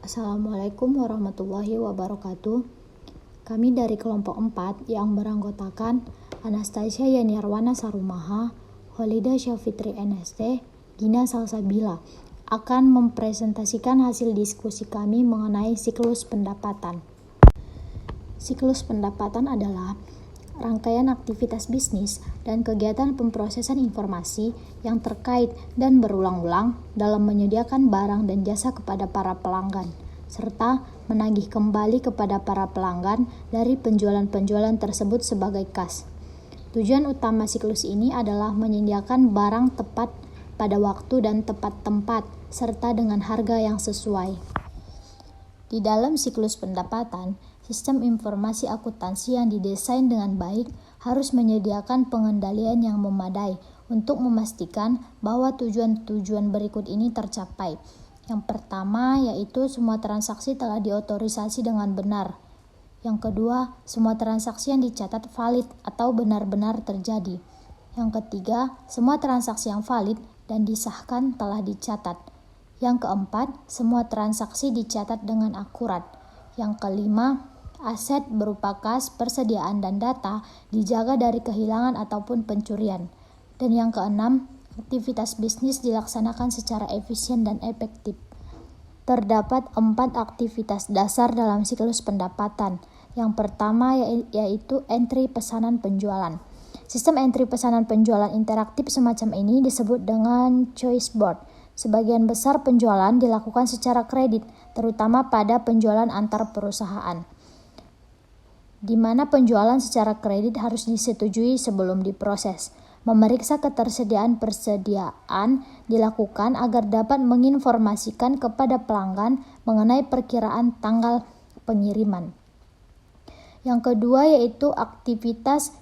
Assalamualaikum warahmatullahi wabarakatuh. Kami dari kelompok 4 yang beranggotakan Anastasia Yanirwana Sarumaha, Holida Syafitri NST, Gina Salsabila akan mempresentasikan hasil diskusi kami mengenai siklus pendapatan. Siklus pendapatan adalah rangkaian aktivitas bisnis dan kegiatan pemrosesan informasi yang terkait dan berulang-ulang dalam menyediakan barang dan jasa kepada para pelanggan, serta menagih kembali kepada para pelanggan dari penjualan-penjualan tersebut sebagai kas. Tujuan utama siklus ini adalah menyediakan barang tepat pada waktu dan tepat tempat, serta dengan harga yang sesuai. Di dalam siklus pendapatan, sistem informasi akuntansi yang didesain dengan baik harus menyediakan pengendalian yang memadai untuk memastikan bahwa tujuan-tujuan berikut ini tercapai. Yang pertama yaitu semua transaksi telah diotorisasi dengan benar. Yang kedua, semua transaksi yang dicatat valid atau benar-benar terjadi. Yang ketiga, semua transaksi yang valid dan disahkan telah dicatat. Yang keempat, semua transaksi dicatat dengan akurat. Yang kelima, aset berupa kas, persediaan, dan data dijaga dari kehilangan ataupun pencurian. Dan yang keenam, aktivitas bisnis dilaksanakan secara efisien dan efektif. Terdapat 4 aktivitas dasar dalam siklus pendapatan. Yang pertama yaitu entry pesanan penjualan. Sistem entry pesanan penjualan interaktif semacam ini disebut dengan choice board. Sebagian besar penjualan dilakukan secara kredit, terutama pada penjualan antar perusahaan, di mana penjualan secara kredit harus disetujui sebelum diproses. Memeriksa ketersediaan persediaan dilakukan agar dapat menginformasikan kepada pelanggan mengenai perkiraan tanggal pengiriman. Yang kedua yaitu aktivitas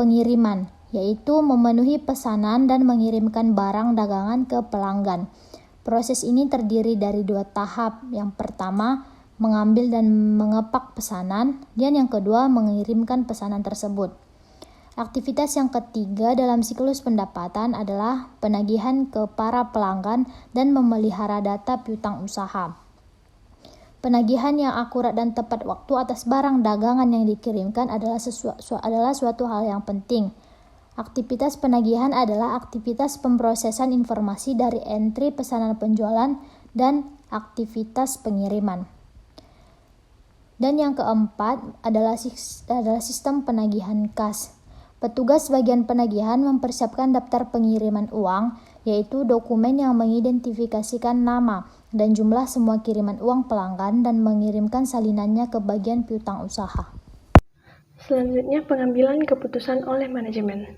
pengiriman, yaitu memenuhi pesanan dan mengirimkan barang dagangan ke pelanggan. Proses ini terdiri dari 2 tahap. Yang pertama, mengambil dan mengepak pesanan, dan yang kedua, mengirimkan pesanan tersebut. Aktivitas yang ketiga dalam siklus pendapatan adalah penagihan ke para pelanggan dan memelihara data piutang usaha. Penagihan yang akurat dan tepat waktu atas barang dagangan yang dikirimkan adalah suatu hal yang penting. Aktivitas penagihan adalah aktivitas pemrosesan informasi dari entry pesanan penjualan dan aktivitas pengiriman. Dan yang keempat adalah sistem penagihan kas. Petugas bagian penagihan mempersiapkan daftar pengiriman uang, yaitu dokumen yang mengidentifikasikan nama dan jumlah semua kiriman uang pelanggan dan mengirimkan salinannya ke bagian piutang usaha. Selanjutnya, pengambilan keputusan oleh manajemen.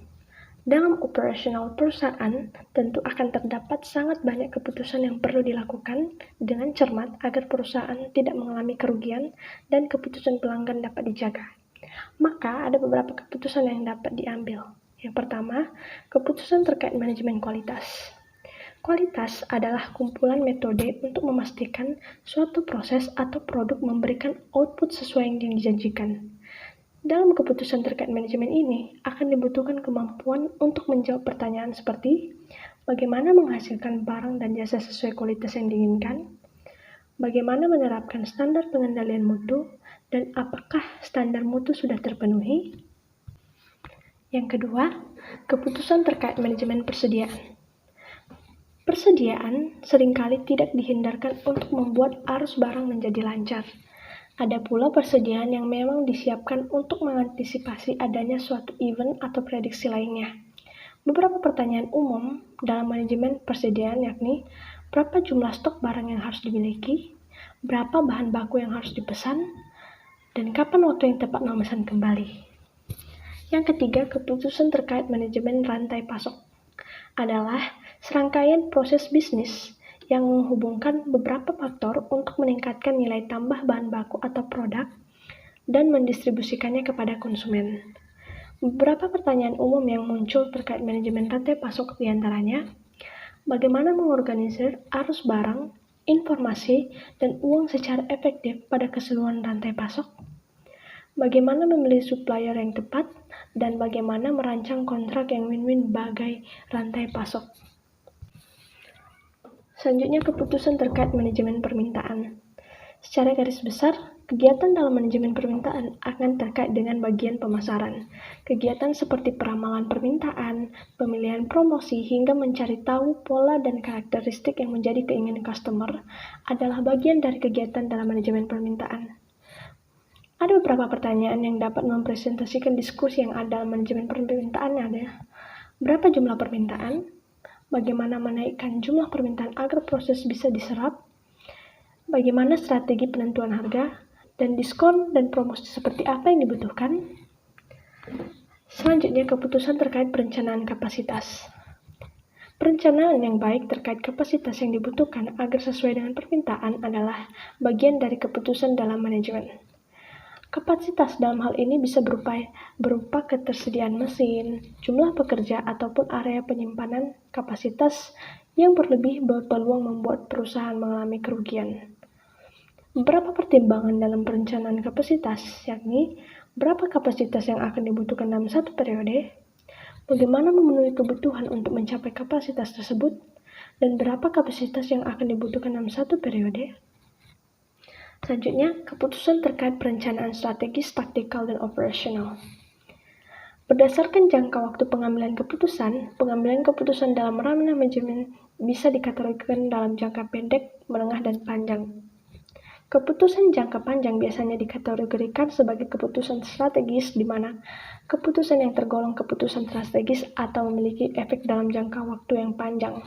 Dalam operasional perusahaan, tentu akan terdapat sangat banyak keputusan yang perlu dilakukan dengan cermat agar perusahaan tidak mengalami kerugian dan keputusan pelanggan dapat dijaga. Maka, ada beberapa keputusan yang dapat diambil. Yang pertama, keputusan terkait manajemen kualitas. Kualitas adalah kumpulan metode untuk memastikan suatu proses atau produk memberikan output sesuai yang dijanjikan. Dalam keputusan terkait manajemen ini, akan dibutuhkan kemampuan untuk menjawab pertanyaan seperti bagaimana menghasilkan barang dan jasa sesuai kualitas yang diinginkan, bagaimana menerapkan standar pengendalian mutu, dan apakah standar mutu sudah terpenuhi. Yang kedua, keputusan terkait manajemen persediaan. Persediaan seringkali tidak dihindarkan untuk membuat arus barang menjadi lancar. Ada pula persediaan yang memang disiapkan untuk mengantisipasi adanya suatu event atau prediksi lainnya. Beberapa pertanyaan umum dalam manajemen persediaan yakni, berapa jumlah stok barang yang harus dimiliki, berapa bahan baku yang harus dipesan, dan kapan waktu yang tepat memesan kembali. Yang ketiga, keputusan terkait manajemen rantai pasok adalah serangkaian proses bisnis yang menghubungkan beberapa faktor untuk meningkatkan nilai tambah bahan baku atau produk dan mendistribusikannya kepada konsumen. Beberapa pertanyaan umum yang muncul terkait manajemen rantai pasok diantaranya, bagaimana mengorganisir arus barang, informasi, dan uang secara efektif pada keseluruhan rantai pasok? Bagaimana memilih supplier yang tepat, dan bagaimana merancang kontrak yang win-win bagai rantai pasok? Selanjutnya, keputusan terkait manajemen permintaan. Secara garis besar, kegiatan dalam manajemen permintaan akan terkait dengan bagian pemasaran. Kegiatan seperti peramalan permintaan, pemilihan promosi, hingga mencari tahu pola dan karakteristik yang menjadi keinginan customer adalah bagian dari kegiatan dalam manajemen permintaan. Ada beberapa pertanyaan yang dapat mempresentasikan diskusi yang ada dalam manajemen permintaan. Berapa jumlah permintaan? Bagaimana menaikkan jumlah permintaan agar proses bisa diserap? Bagaimana strategi penentuan harga? Dan diskon dan promosi seperti apa yang dibutuhkan? Selanjutnya, keputusan terkait perencanaan kapasitas. Perencanaan yang baik terkait kapasitas yang dibutuhkan agar sesuai dengan permintaan adalah bagian dari keputusan dalam manajemen. Kapasitas dalam hal ini bisa berupa ketersediaan mesin, jumlah pekerja, ataupun area penyimpanan. Kapasitas yang berlebih berpeluang membuat perusahaan mengalami kerugian. Beberapa pertimbangan dalam perencanaan kapasitas, yakni berapa kapasitas yang akan dibutuhkan dalam satu periode, bagaimana memenuhi kebutuhan untuk mencapai kapasitas tersebut, dan berapa kapasitas yang akan dibutuhkan dalam satu periode. Selanjutnya, keputusan terkait perencanaan strategis, taktikal, dan operasional. Berdasarkan jangka waktu pengambilan keputusan dalam ranah manajemen bisa dikategorikan dalam jangka pendek, menengah, dan panjang. Keputusan jangka panjang biasanya dikategorikan sebagai keputusan strategis, di mana keputusan yang tergolong keputusan strategis atau memiliki efek dalam jangka waktu yang panjang.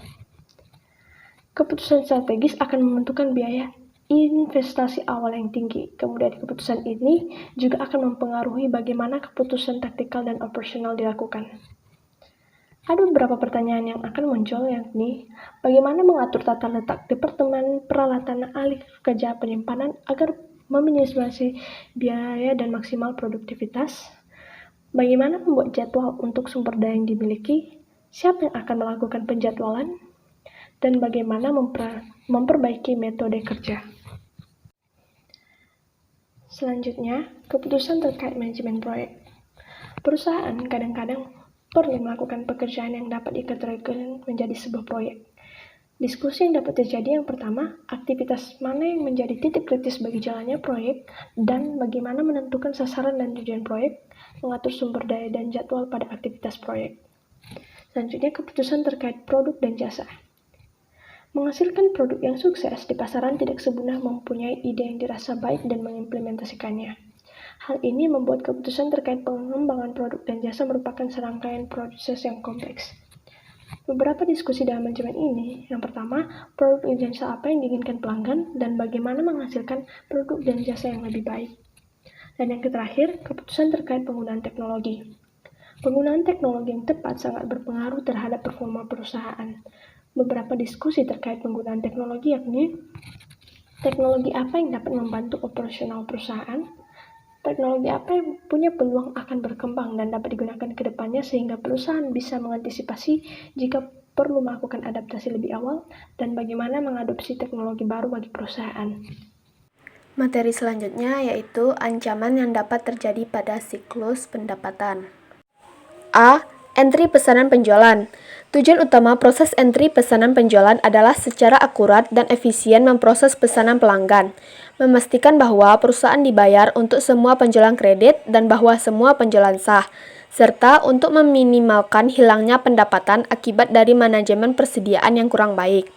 Keputusan strategis akan menentukan biaya investasi awal yang tinggi. Kemudian keputusan ini juga akan mempengaruhi bagaimana keputusan taktikal dan operasional dilakukan. Ada beberapa pertanyaan yang akan muncul, yakni bagaimana mengatur tata letak departemen peralatan ahli kerja penyimpanan agar meminimalisasi biaya dan maksimal produktivitas, bagaimana membuat jadwal untuk sumber daya yang dimiliki, siapa yang akan melakukan penjadwalan, dan bagaimana memperbaiki metode kerja. Selanjutnya, keputusan terkait manajemen proyek. Perusahaan kadang-kadang perlu melakukan pekerjaan yang dapat dikategorikan menjadi sebuah proyek. Diskusi yang dapat terjadi yang pertama, aktivitas mana yang menjadi titik kritis bagi jalannya proyek, dan bagaimana menentukan sasaran dan tujuan proyek, mengatur sumber daya dan jadwal pada aktivitas proyek. Selanjutnya, keputusan terkait produk dan jasa. Menghasilkan produk yang sukses di pasaran tidak semudah mempunyai ide yang dirasa baik dan mengimplementasikannya. Hal ini membuat keputusan terkait pengembangan produk dan jasa merupakan serangkaian proses yang kompleks. Beberapa diskusi dalam manajemen ini, yang pertama, produk dan jasa apa yang diinginkan pelanggan dan bagaimana menghasilkan produk dan jasa yang lebih baik. Dan yang terakhir, keputusan terkait penggunaan teknologi. Penggunaan teknologi yang tepat sangat berpengaruh terhadap performa perusahaan. Beberapa diskusi terkait penggunaan teknologi, yakni teknologi apa yang dapat membantu operasional perusahaan, teknologi apa yang punya peluang akan berkembang dan dapat digunakan ke depannya sehingga perusahaan bisa mengantisipasi jika perlu melakukan adaptasi lebih awal, dan bagaimana mengadopsi teknologi baru bagi perusahaan. Materi selanjutnya yaitu ancaman yang dapat terjadi pada siklus pendapatan. A. Entry pesanan penjualan. Tujuan utama proses entry pesanan penjualan adalah secara akurat dan efisien memproses pesanan pelanggan, memastikan bahwa perusahaan dibayar untuk semua penjualan kredit dan bahwa semua penjualan sah, serta untuk meminimalkan hilangnya pendapatan akibat dari manajemen persediaan yang kurang baik.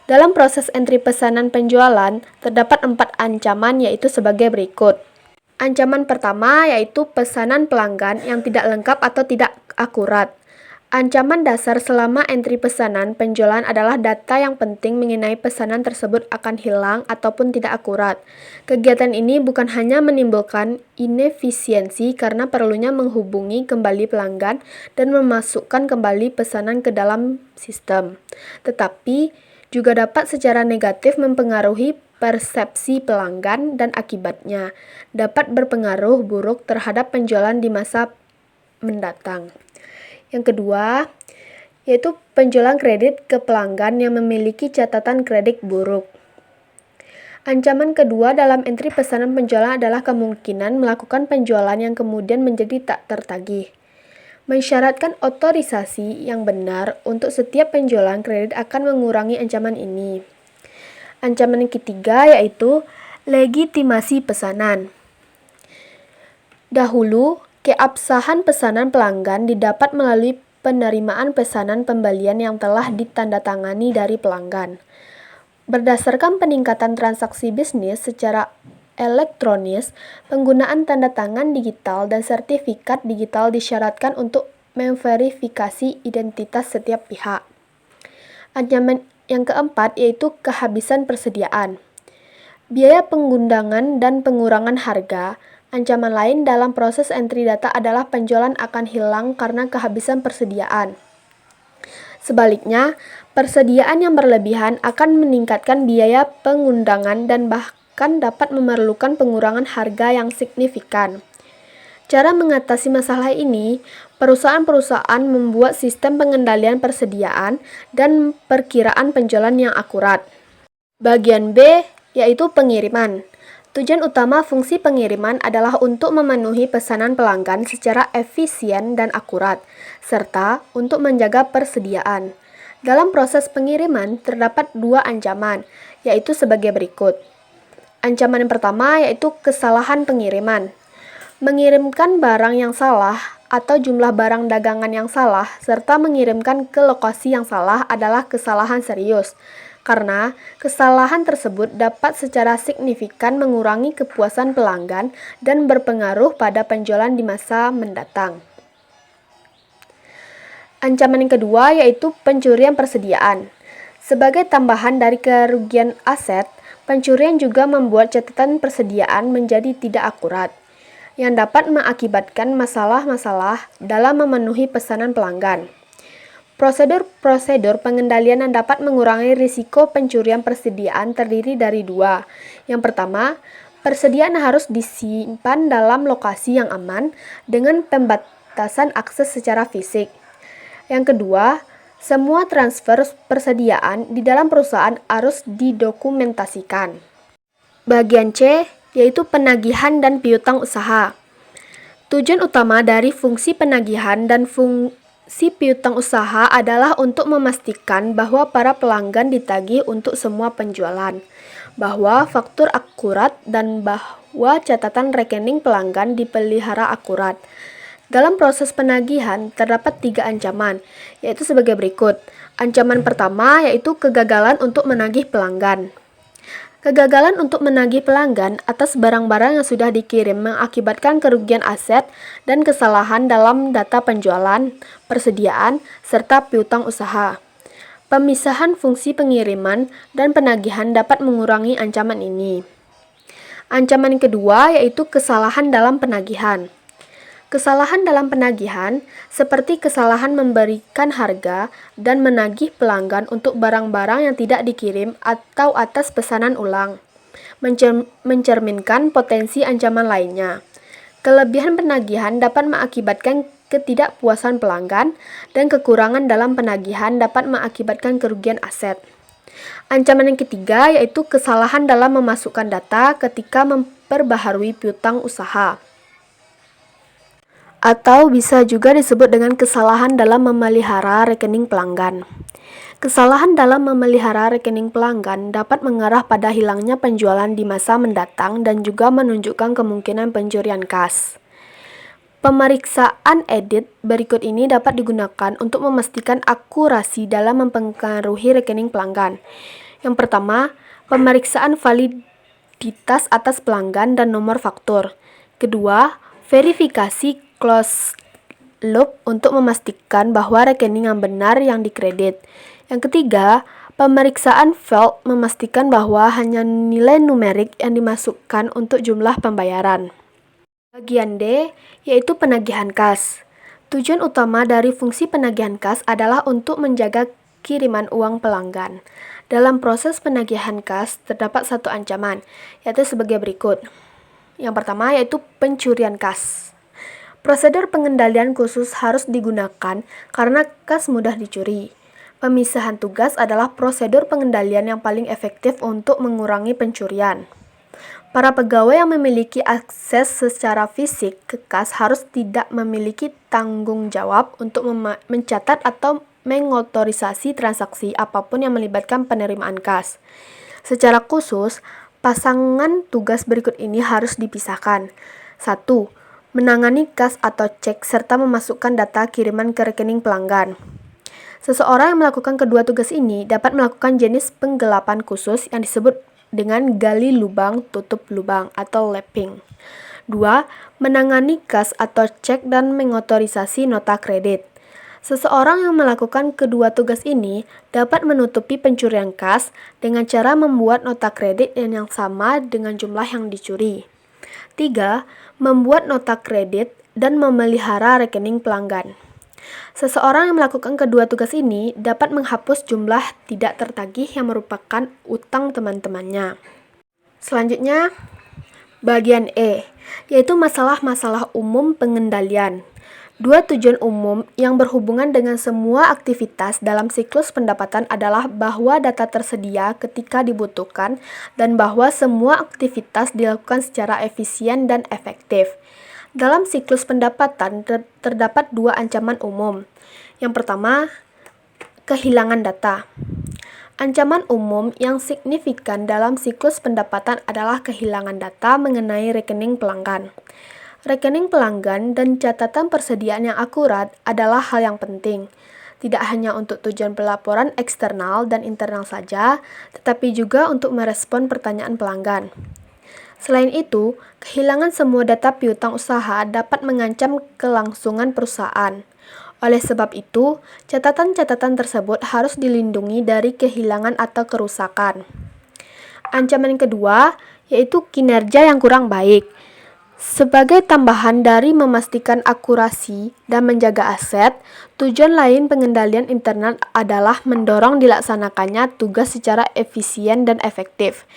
Dalam proses entry pesanan penjualan, terdapat 4 ancaman yaitu sebagai berikut. Ancaman pertama yaitu pesanan pelanggan yang tidak lengkap atau tidak akurat. Ancaman dasar selama entry pesanan penjualan adalah data yang penting mengenai pesanan tersebut akan hilang ataupun tidak akurat. Kegiatan ini bukan hanya menimbulkan inefisiensi karena perlunya menghubungi kembali pelanggan dan memasukkan kembali pesanan ke dalam sistem, tetapi juga dapat secara negatif mempengaruhi persepsi pelanggan dan akibatnya dapat berpengaruh buruk terhadap penjualan di masa mendatang. Yang kedua, yaitu penjualan kredit ke pelanggan yang memiliki catatan kredit buruk. Ancaman kedua dalam entry pesanan penjualan adalah kemungkinan melakukan penjualan yang kemudian menjadi tak tertagih. Mensyaratkan otorisasi yang benar untuk setiap penjualan kredit akan mengurangi ancaman ini. Ancaman yang ketiga yaitu legitimasi pesanan. Dahulu, keabsahan pesanan pelanggan didapat melalui penerimaan pesanan pembelian yang telah ditandatangani dari pelanggan. Berdasarkan peningkatan transaksi bisnis secara elektronis, penggunaan tanda tangan digital dan sertifikat digital disyaratkan untuk memverifikasi identitas setiap pihak. Ancaman yang keempat yaitu kehabisan persediaan. Biaya pengundangan dan pengurangan harga. Ancaman lain dalam proses entry data adalah penjualan akan hilang karena kehabisan persediaan. Sebaliknya, persediaan yang berlebihan akan meningkatkan biaya pengundangan dan bahkan dapat memerlukan pengurangan harga yang signifikan. Cara mengatasi masalah ini, perusahaan-perusahaan membuat sistem pengendalian persediaan dan perkiraan penjualan yang akurat. Bagian B, yaitu pengiriman. Tujuan utama fungsi pengiriman adalah untuk memenuhi pesanan pelanggan secara efisien dan akurat, serta untuk menjaga persediaan. Dalam proses pengiriman, terdapat dua ancaman, yaitu sebagai berikut. Ancaman yang pertama yaitu kesalahan pengiriman. Mengirimkan barang yang salah atau jumlah barang dagangan yang salah, serta mengirimkan ke lokasi yang salah adalah kesalahan serius. Karena kesalahan tersebut dapat secara signifikan mengurangi kepuasan pelanggan dan berpengaruh pada penjualan di masa mendatang. Ancaman yang kedua yaitu pencurian persediaan. Sebagai tambahan dari kerugian aset, pencurian juga membuat catatan persediaan menjadi tidak akurat, yang dapat mengakibatkan masalah-masalah dalam memenuhi pesanan pelanggan. Prosedur pengendalian yang dapat mengurangi risiko pencurian persediaan terdiri dari dua. Yang pertama, persediaan harus disimpan dalam lokasi yang aman dengan pembatasan akses secara fisik. Yang kedua, semua transfer persediaan di dalam perusahaan harus didokumentasikan. Bagian C, yaitu penagihan dan piutang usaha. Tujuan utama dari fungsi penagihan dan fungsi piutang usaha adalah untuk memastikan bahwa para pelanggan ditagih untuk semua penjualan, bahwa faktur akurat, dan bahwa catatan rekening pelanggan dipelihara akurat. Dalam proses penagihan, terdapat 3 ancaman, yaitu sebagai berikut. Ancaman pertama yaitu kegagalan untuk menagih pelanggan. Kegagalan untuk menagih pelanggan atas barang-barang yang sudah dikirim mengakibatkan kerugian aset dan kesalahan dalam data penjualan, persediaan, serta piutang usaha. Pemisahan fungsi pengiriman dan penagihan dapat mengurangi ancaman ini. Ancaman yang kedua yaitu kesalahan dalam penagihan. Kesalahan dalam penagihan, seperti kesalahan memberikan harga dan menagih pelanggan untuk barang-barang yang tidak dikirim atau atas pesanan ulang, mencerminkan potensi ancaman lainnya. Kelebihan penagihan dapat mengakibatkan ketidakpuasan pelanggan, dan kekurangan dalam penagihan dapat mengakibatkan kerugian aset. Ancaman yang ketiga yaitu kesalahan dalam memasukkan data ketika memperbaharui piutang usaha, atau bisa juga disebut dengan kesalahan dalam memelihara rekening pelanggan. Kesalahan dalam memelihara rekening pelanggan dapat mengarah pada hilangnya penjualan di masa mendatang dan juga menunjukkan kemungkinan pencurian kas. Pemeriksaan edit berikut ini dapat digunakan untuk memastikan akurasi dalam mempengaruhi rekening pelanggan. Yang pertama, pemeriksaan validitas atas pelanggan dan nomor faktur. Kedua, verifikasi closed loop untuk memastikan bahwa rekening yang benar yang dikredit. Yang ketiga, pemeriksaan failed memastikan bahwa hanya nilai numerik yang dimasukkan untuk jumlah pembayaran. Bagian D, yaitu penagihan kas. Tujuan utama dari fungsi penagihan kas adalah untuk menjaga kiriman uang pelanggan. Dalam proses penagihan kas, terdapat satu ancaman, yaitu sebagai berikut. Yang pertama yaitu pencurian kas. Prosedur pengendalian khusus harus digunakan karena kas mudah dicuri. Pemisahan tugas adalah prosedur pengendalian yang paling efektif untuk mengurangi pencurian. Para pegawai yang memiliki akses secara fisik ke kas harus tidak memiliki tanggung jawab untuk mencatat atau mengotorisasi transaksi apapun yang melibatkan penerimaan kas. Secara khusus, pasangan tugas berikut ini harus dipisahkan. 1. Menangani kas atau cek serta memasukkan data kiriman ke rekening pelanggan. Seseorang yang melakukan kedua tugas ini dapat melakukan jenis penggelapan khusus yang disebut dengan gali lubang tutup lubang atau lapping. 2. Menangani kas atau cek dan mengotorisasi nota kredit. Seseorang yang melakukan kedua tugas ini dapat menutupi pencurian kas dengan cara membuat nota kredit yang sama dengan jumlah yang dicuri. 3. Membuat nota kredit dan memelihara rekening pelanggan. Seseorang yang melakukan kedua tugas ini dapat menghapus jumlah tidak tertagih yang merupakan utang teman-temannya. Selanjutnya, bagian E, yaitu masalah-masalah umum pengendalian. Dua tujuan umum yang berhubungan dengan semua aktivitas dalam siklus pendapatan adalah bahwa data tersedia ketika dibutuhkan dan bahwa semua aktivitas dilakukan secara efisien dan efektif. Dalam siklus pendapatan terdapat dua ancaman umum. Yang pertama, kehilangan data. Ancaman umum yang signifikan dalam siklus pendapatan adalah kehilangan data mengenai rekening pelanggan. Rekening pelanggan dan catatan persediaan yang akurat adalah hal yang penting, tidak hanya untuk tujuan pelaporan eksternal dan internal saja, tetapi juga untuk merespon pertanyaan pelanggan. Selain itu, kehilangan semua data piutang usaha dapat mengancam kelangsungan perusahaan. Oleh sebab itu, catatan-catatan tersebut harus dilindungi dari kehilangan atau kerusakan. Ancaman yang kedua, yaitu kinerja yang kurang baik. Sebagai tambahan dari memastikan akurasi dan menjaga aset, tujuan lain pengendalian internal adalah mendorong dilaksanakannya tugas secara efisien dan efektif.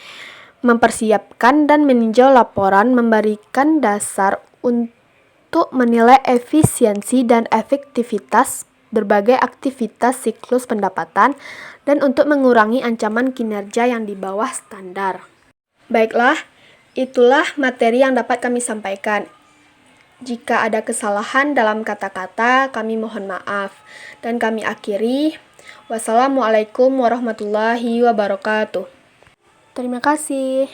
Mempersiapkan dan meninjau laporan memberikan dasar untuk menilai efisiensi dan efektivitas berbagai aktivitas siklus pendapatan dan untuk mengurangi ancaman kinerja yang di bawah standar. Baiklah, itulah materi yang dapat kami sampaikan. Jika ada kesalahan dalam kata-kata, kami mohon maaf. Dan kami akhiri. Wassalamualaikum warahmatullahi wabarakatuh. Terima kasih.